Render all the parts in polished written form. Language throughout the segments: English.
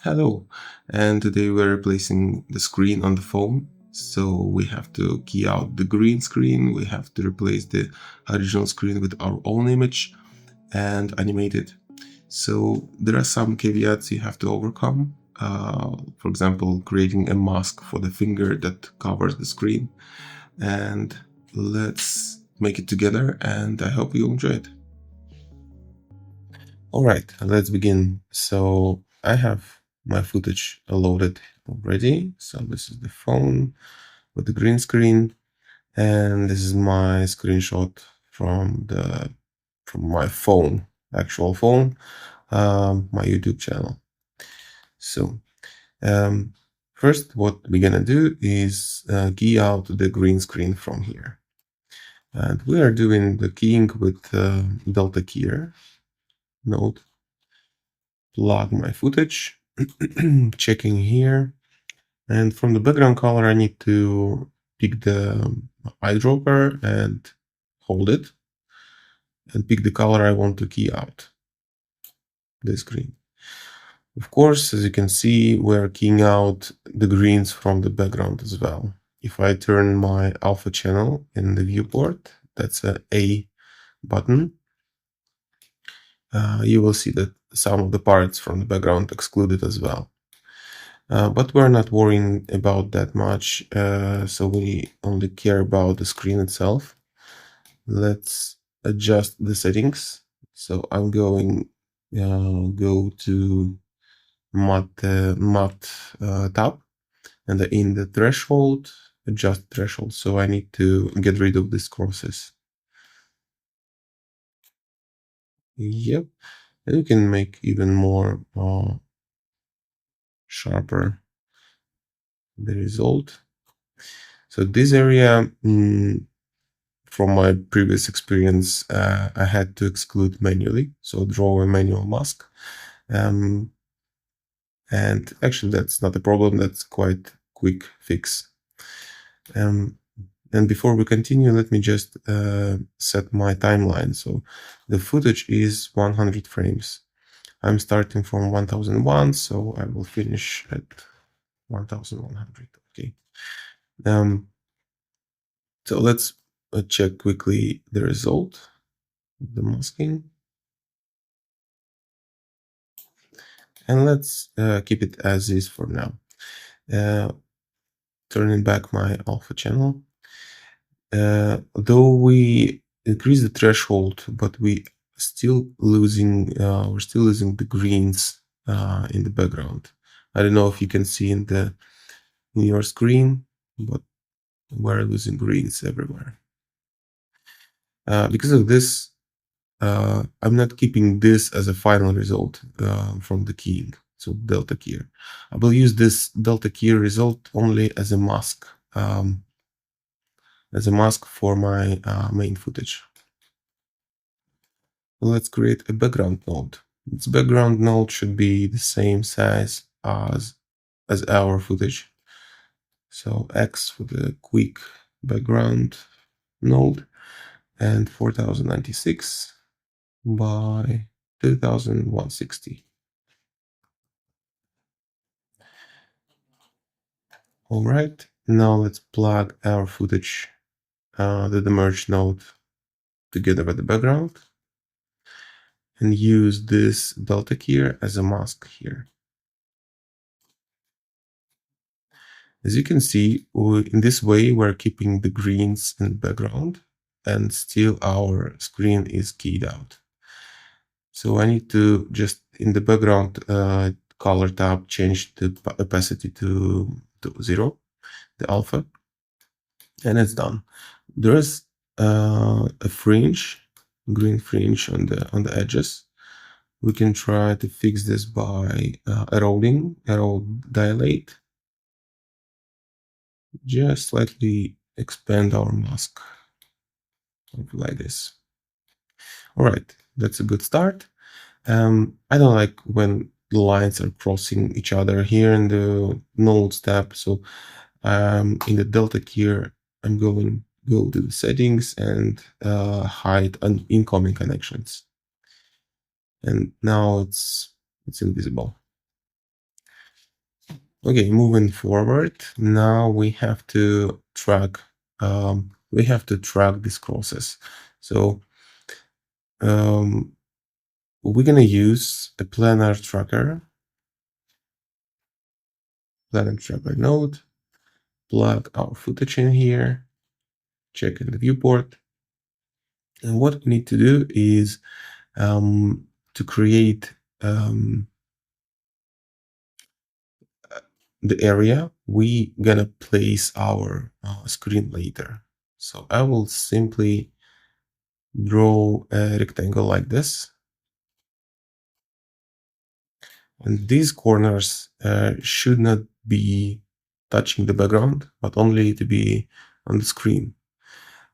Hello, and today we're replacing the screen on the phone. So we have to key out the green screen, we have to replace the original screen with our own image and animate it. So there are some caveats you have to overcome. For example, creating a mask for the finger that covers the screen. And let's make it together, and I hope you enjoy it. All right, let's begin. So I have my footage loaded already. So this is the phone with the green screen, and this is my screenshot from my phone, actual phone, my YouTube channel. So um, first, what we're gonna do is key out the green screen from here, and we are doing the keying with Delta Keyer node. Plug my footage, checking here, and from the background color I need to pick the eyedropper and hold it and pick the color I want to key out, this green. Of course, as you can see, we're keying out the greens from the background as well. If I turn my alpha channel in the viewport, that's a A button, you will see that some of the parts from the background excluded as well. But we're not worrying about that much, so we only care about the screen itself. Let's adjust the settings. So I'm going go to matte tab, and in the threshold, adjust threshold. So I need to get rid of these crosses. Yep, and you can make even more sharper the result. So this area, from my previous experience, I had to exclude manually, so draw a manual mask. And actually that's not a problem, that's quite quick fix. And before we continue, let me just set my timeline. So the footage is 100 frames. I'm starting from 1001, so I will finish at 1100. Okay. So let's check quickly the result of the masking. And let's keep it as is for now. Turning back my alpha channel. Though we increase the threshold, but we're still losing the greens in the background. I don't know if you can see in your screen, but we're losing greens everywhere. Because of this, I'm not keeping this as a final result from the keying, so delta keyer. I will use this delta keyer result only as a mask for my main footage. Let's create a background node. This background node should be the same size as our footage. So X for the quick background node, and 4096 by 2160. All right, now let's plug our footage to the merge node together with the background and use this delta keyer as a mask here. As you can see, in this way, we're keeping the greens in the background and still our screen is keyed out. So I need to just in the background color tab, change the opacity to 0, the alpha, and it's done. There is a fringe, green fringe on the edges. We can try to fix this by erode dilate. Just slightly expand our mask like this. All right, that's a good start. I don't like when the lines are crossing each other here in the nodes tab. So in the delta keyer, I'm going go to the settings and hide incoming connections. And now it's invisible. Okay, moving forward, now we have to track this process. So we're gonna use a planar tracker node, plug our footage in here, check in the viewport. And what we need to do is to create the area we gonna place our screen later. So I will simply draw a rectangle like this. And these corners should not be touching the background, but only to be on the screen.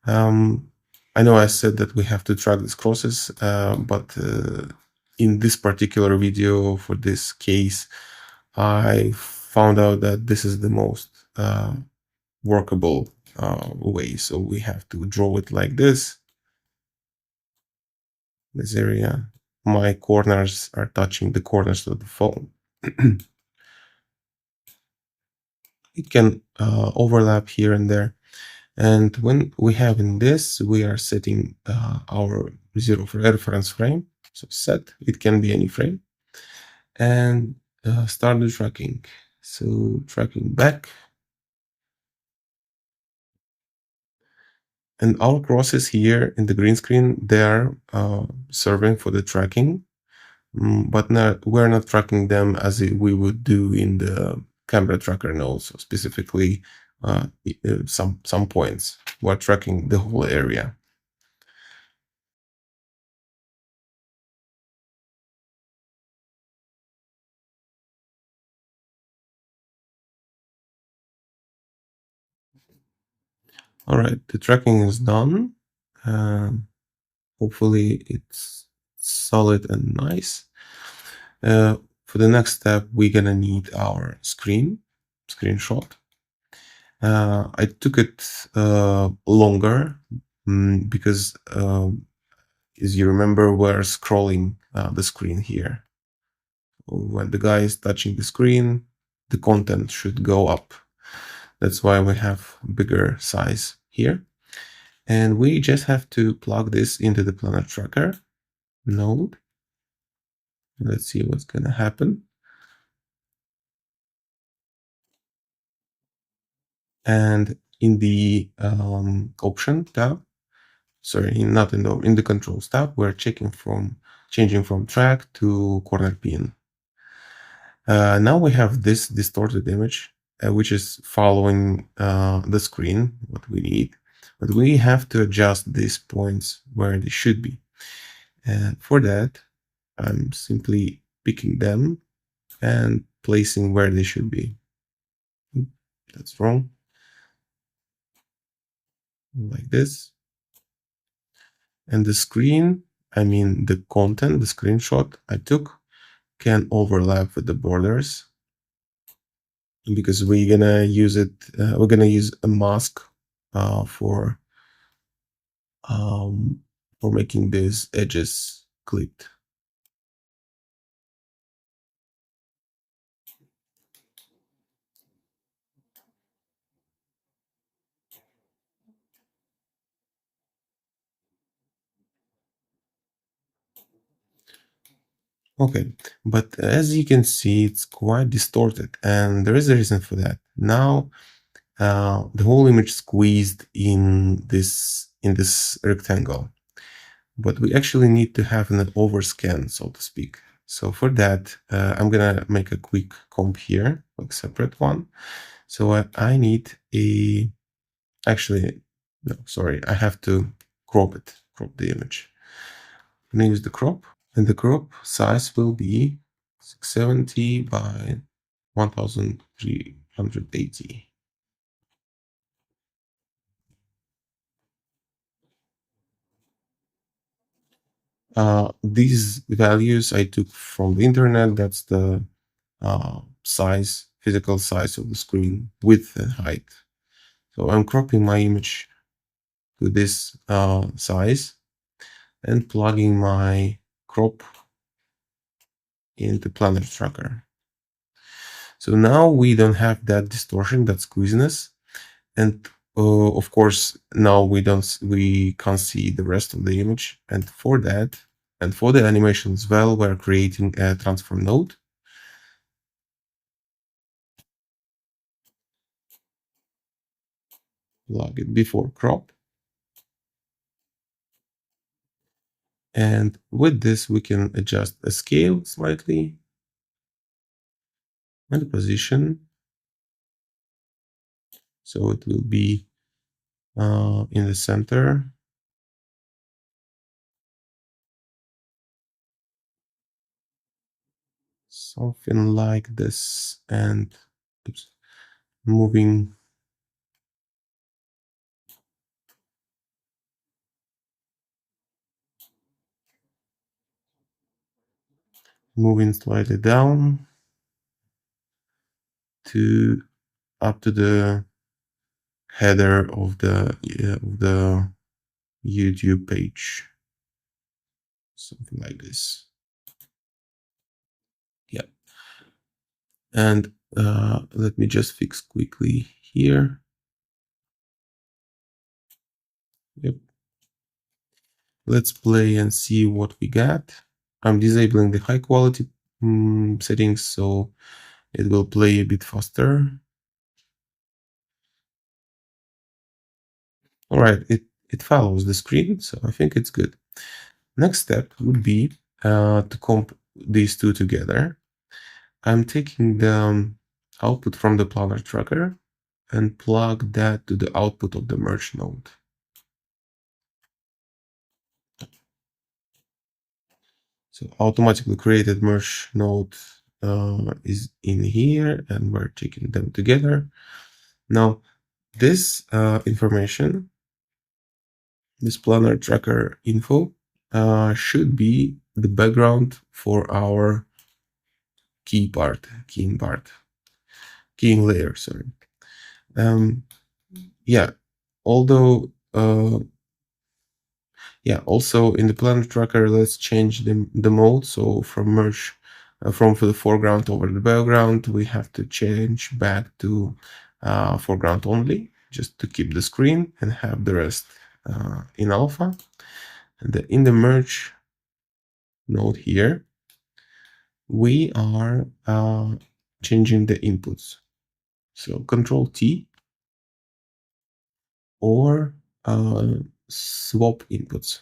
I know I said that we have to track these crosses, but in this particular video, for this case, I found out that this is the most workable way. So we have to draw it like this. This area, my corners are touching the corners of the phone. It can overlap here and there. And when we have in this, we are setting our zero reference frame. So set, it can be any frame. And start the tracking. So tracking back. And our crosses here in the green screen, they are serving for the tracking, but we're not tracking them as we would do in the camera tracker node. So specifically some points. We're tracking the whole area. All right, the tracking is done. Hopefully it's solid and nice. For the next step, we're gonna need our screenshot. I took it longer because as you remember, we're scrolling the screen here. When the guy is touching the screen, the content should go up. That's why we have bigger size here. And we just have to plug this into the planar tracker node. Let's see what's going to happen. And in the option tab, sorry, not in the controls tab, we're changing from track to corner pin. Now we have this distorted image, which is following the screen, what we need. But we have to adjust these points where they should be. And for that, I'm simply picking them and placing where they should be. That's wrong. Like this. And the screen, I mean the content, the screenshot I took can overlap with the borders because we're gonna use it. We're gonna use a mask for making these edges clipped. Okay, but as you can see, it's quite distorted, and there is a reason for that. Now, the whole image squeezed in this rectangle, but we actually need to have an overscan, so to speak. So for that, I'm gonna make a quick comp here, like separate one. So I need actually, no, sorry, I have to crop the image. I'm gonna use the crop, and the crop size will be 670 by 1380. These values I took from the internet. That's the physical size of the screen, width and height. So I'm cropping my image to this size and plugging my crop into planar tracker. So now we don't have that distortion, that squeeziness, and of course now we can't see the rest of the image. And for that, and for the animation as well, we're creating a transform node. Plug it before crop. And with this, we can adjust the scale slightly and the position. So it will be in the center. Something like this. And oops, moving slightly down to up to the header of the YouTube page. Something like this. Yeah. And let me just fix quickly here. Yep. Let's play and see what we got. I'm disabling the high quality settings, so it will play a bit faster. All right, it follows the screen, so I think it's good. Next step would be to comp these two together. I'm taking the output from the planner tracker and plug that to the output of the merge node. So automatically created merge node is in here, and we're taking them together. Now, this information, this planner tracker info, should be the background for our keying layer, sorry. Yeah, although yeah, also in the planet tracker, let's change the mode. So from merge from the foreground over the background, we have to change back to foreground only, just to keep the screen and have the rest in alpha. And in the merge node here, we are changing the inputs. So Control T or swap inputs.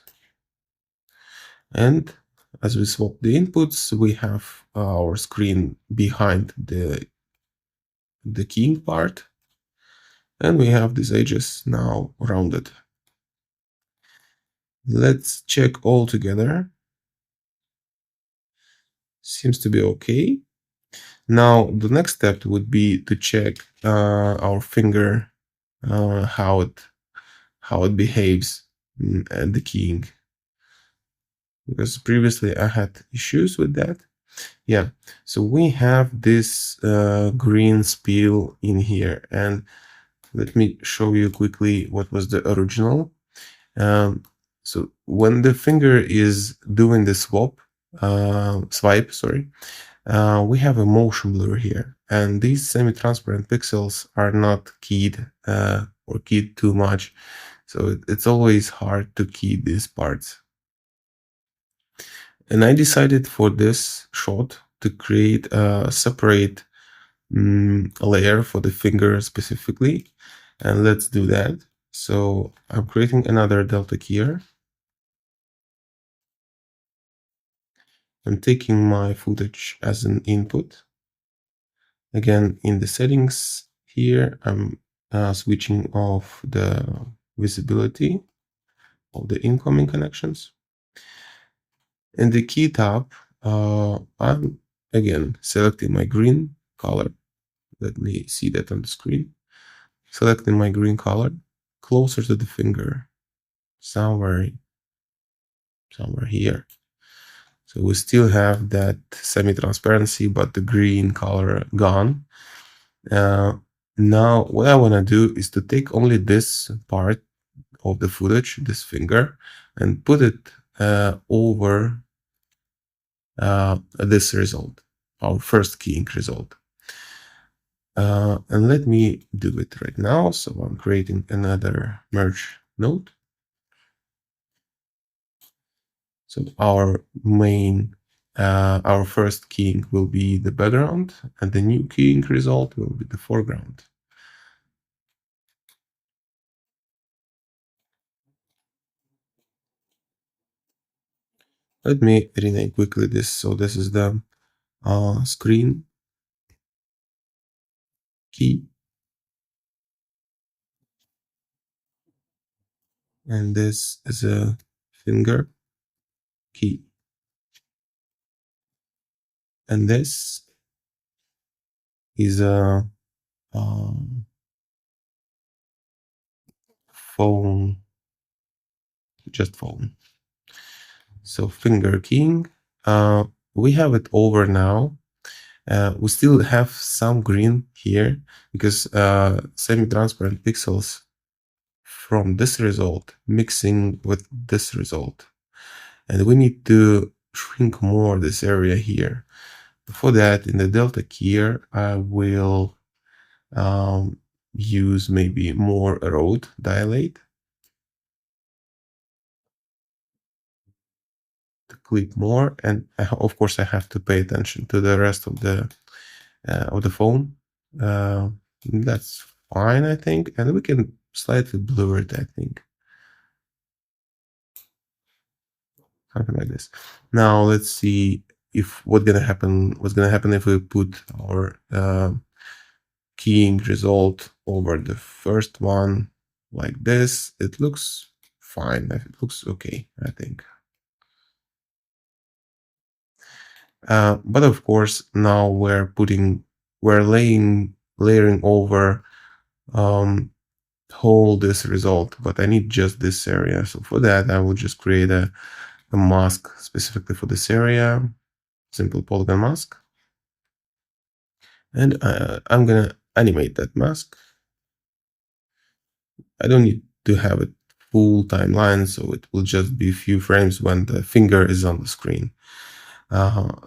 And as we swap the inputs, we have our screen behind the keying part, and we have these edges now rounded. Let's check all together. Seems to be okay. Now the next step would be to check our finger, how it behaves at the keying, because previously I had issues with that. Yeah, so we have this green spill in here, and let me show you quickly what was the original. So when the finger is doing the swipe, sorry, we have a motion blur here, and these semi-transparent pixels are not keyed or keyed too much, so it's always hard to key these parts. And I decided for this shot to create a separate layer for the finger specifically, and let's do that. So I'm creating another delta keyer. I'm taking my footage as an input. Again, in the settings here, I'm switching off the visibility of the incoming connections. In the key tab, I'm again selecting my green color. Let me see that on the screen. Selecting my green color closer to the finger, somewhere here. So we still have that semi-transparency, but the green color gone. Now what I want to do is to take only this part of the footage, this finger, and put it over this result, our first keying result. And let me do it right now. So I'm creating another merge node. So our first keying will be the background, and the new keying result will be the foreground. Let me rename quickly this. So this is the screen key, and this is a finger key, and this is a um, phone, just phone. So finger keying, we have it over now. We still have some green here because semi-transparent pixels from this result mixing with this result. And we need to shrink more this area here. For that, in the delta keyer, I will use maybe more road dilate to clip more. And of course, I have to pay attention to the rest of the phone. That's fine, I think. And we can slightly blur it, I think. Something like this. Now let's see if what's gonna happen if we put our keying result over the first one like this. It looks fine. It looks okay, I think. But of course, now we're layering over whole this result, but I need just this area. So for that, I will just create a mask specifically for this area, simple polygon mask. And I'm gonna animate that mask. I don't need to have it full timeline, so it will just be a few frames when the finger is on the screen.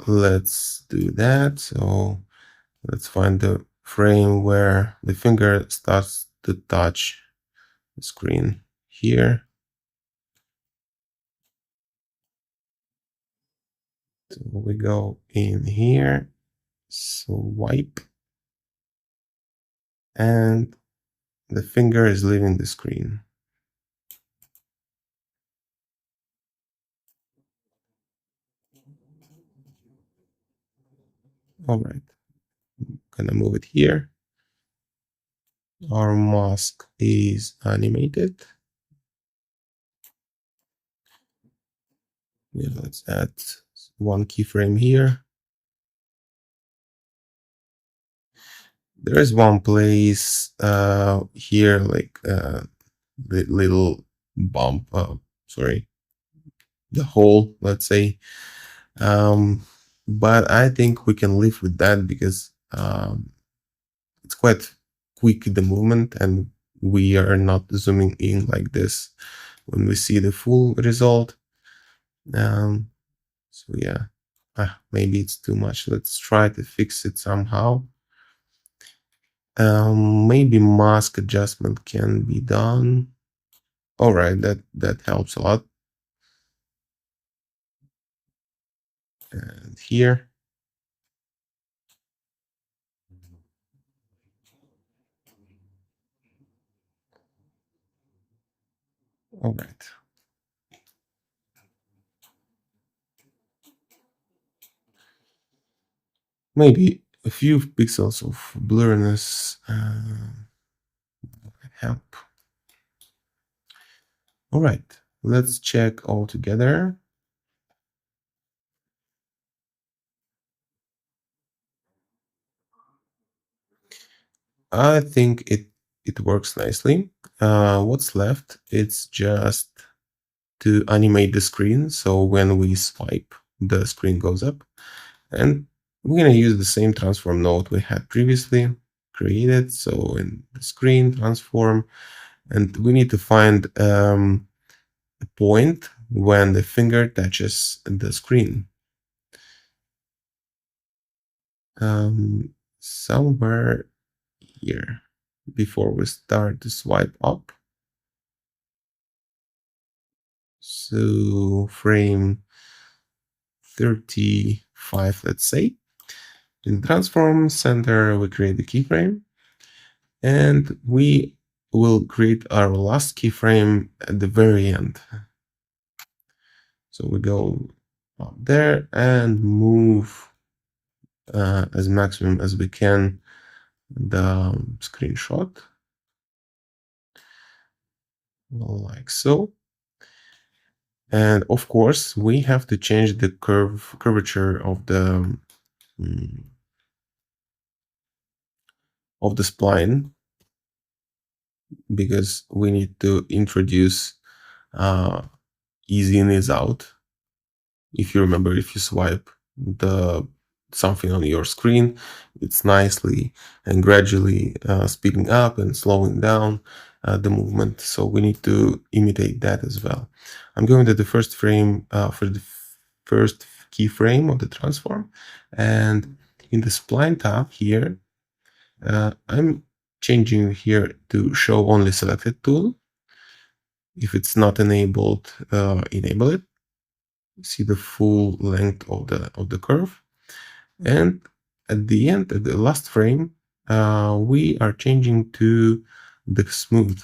Let's do that. So let's find the frame where the finger starts to touch the screen here. So we go in here, swipe, and the finger is leaving the screen. All right, gonna move it here. Our mask is animated. Yeah, let's add one keyframe here. There is one place here, like the little bump, sorry, the hole, let's say. But I think we can live with that because it's quite quick, the movement, and we are not zooming in like this when we see the full result. So yeah, maybe it's too much. Let's try to fix it somehow. Maybe mask adjustment can be done. All right, that helps a lot. And here, all right. Maybe a few pixels of blurriness help. All right, let's check all together. I think it works nicely. What's left? It's just to animate the screen. So when we swipe, the screen goes up. And we're going to use the same transform node we had previously created. So in the screen transform, and we need to find a point when the finger touches the screen. Somewhere here before we start to swipe up. So frame 35, let's say. In the transform center, we create the keyframe, and we will create our last keyframe at the very end. So we go up there and move as maximum as we can the screenshot, like so. And of course, we have to change the curvature of the spline, because we need to introduce easy in, ease out. If you remember, if you swipe the something on your screen, it's nicely and gradually speeding up and slowing down the movement. So we need to imitate that as well. I'm going to the first frame for the first keyframe of the transform, and in the spline tab here, I'm changing here to show only selected tool. If it's not enabled, enable it. See the full length of the curve, and at the end, at the last frame, we are changing to the smooth,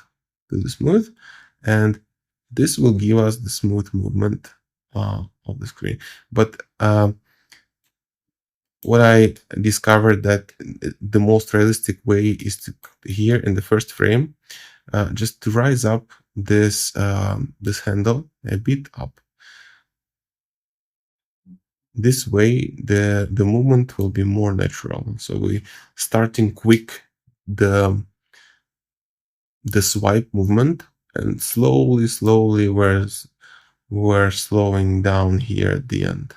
and this will give us the smooth movement of the screen. But what I discovered that the most realistic way is to here in the first frame, just to rise up this this handle a bit up. This way, the movement will be more natural. So we starting quick the swipe movement, and slowly we're slowing down here at the end.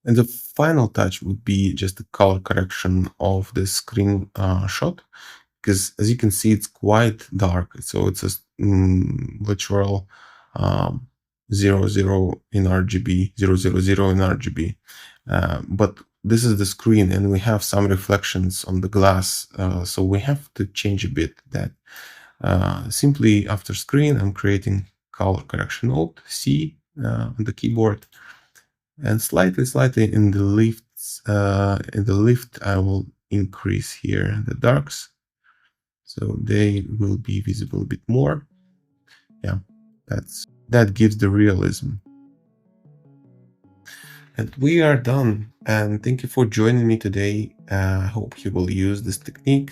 And the final touch would be just the color correction of the screen shot, because as you can see, it's quite dark. So it's a literal 00 in RGB, 000 in RGB. But this is the screen, and we have some reflections on the glass. So we have to change a bit that. Simply after screen, I'm creating color correction Alt C on the keyboard, and slightly in the lift, I will increase here the darks, so they will be visible a bit more. Yeah, that gives the realism. And we are done. And thank you for joining me today. I hope you will use this technique.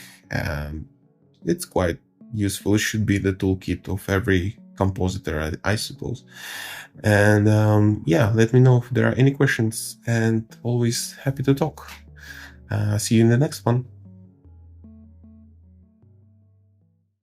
It's quite useful. It should be the toolkit of every compositor, I suppose. And yeah, let me know if there are any questions, and always happy to talk. See you in the next one.